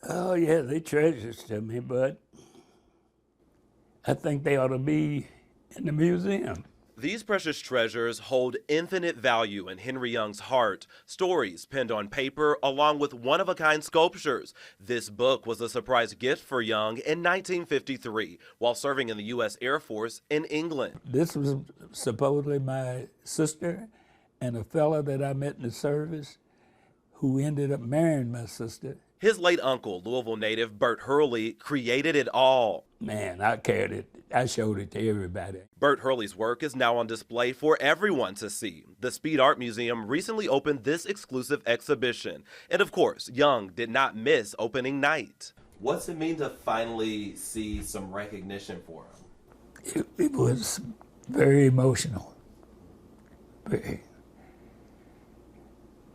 Oh, yeah, they treasures to me, but I think they ought to be in the museum. These precious treasures hold infinite value in Henry Young's heart. Stories penned on paper along with one-of-a-kind sculptures. This book was a surprise gift for Young in 1953 while serving in the U.S. Air Force in England. This was supposedly my sister and a fella that I met in the service who ended up marrying my sister. His late uncle, Louisville native Bert Hurley, created it all. Man, I carried it. I showed it to everybody. Bert Hurley's work is now on display for everyone to see. The Speed Art Museum recently opened this exclusive exhibition. And of course, Young did not miss opening night. What's it mean to finally see some recognition for him? It was very emotional. Very.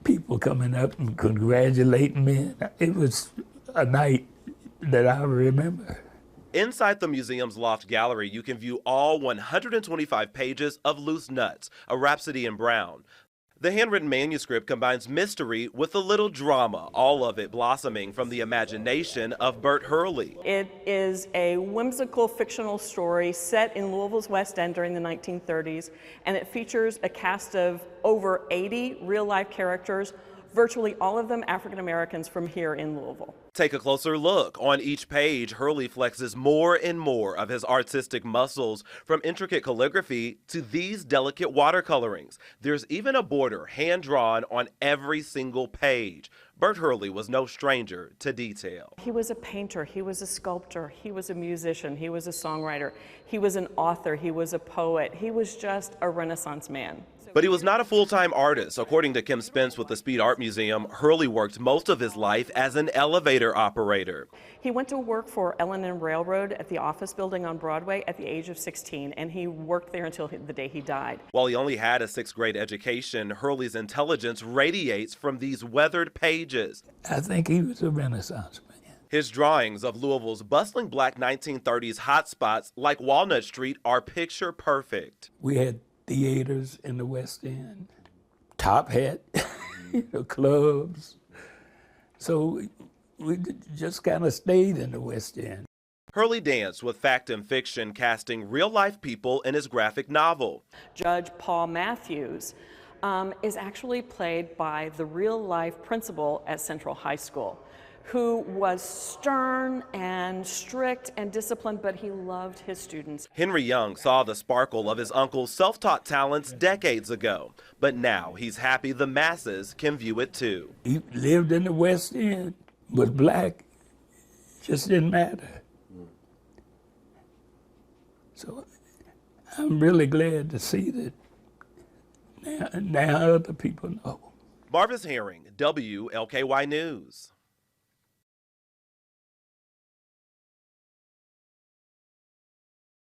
People coming up and congratulating me. It was a night that I remember. Inside the museum's loft gallery, you can view all 125 pages of Loose Nuts, A Rhapsody in Brown. The handwritten manuscript combines mystery with a little drama, all of it blossoming from the imagination of Bert Hurley. It is a whimsical fictional story set in Louisville's West End during the 1930s, and it features a cast of over 80 real-life characters, virtually all of them African Americans from here in Louisville. Take a closer look. On each page, Hurley flexes more and more of his artistic muscles, from intricate calligraphy to these delicate watercolorings. There's even a border hand-drawn on every single page. Bert Hurley was no stranger to detail. He was a painter, he was a sculptor, he was a musician, he was a songwriter, he was an author, he was a poet. He was just a Renaissance man. But he was not a full-time artist. According to Kim Spence with the Speed Art Museum, Hurley worked most of his life as an elevator operator. He went to work for L&N Railroad at the office building on Broadway at the age of 16, and he worked there until the day he died. While he only had a sixth-grade education, Hurley's intelligence radiates from these weathered pages. I think he was a Renaissance man. His drawings of Louisville's bustling black 1930s hotspots like Walnut Street are picture perfect. We had theaters in the West End, Top Hat, clubs. So we just kind of stayed in the West End. Hurley danced with fact and fiction, casting real-life people in his graphic novel. Judge Paul Matthews is actually played by the real-life principal at Central High School, who was stern and strict and disciplined, but he loved his students. Henry Young saw the sparkle of his uncle's self-taught talents decades ago, but now he's happy the masses can view it too. He lived in the West End, was black, just didn't matter. So I'm really glad to see that now other people know. Marvis Herring, WLKY News.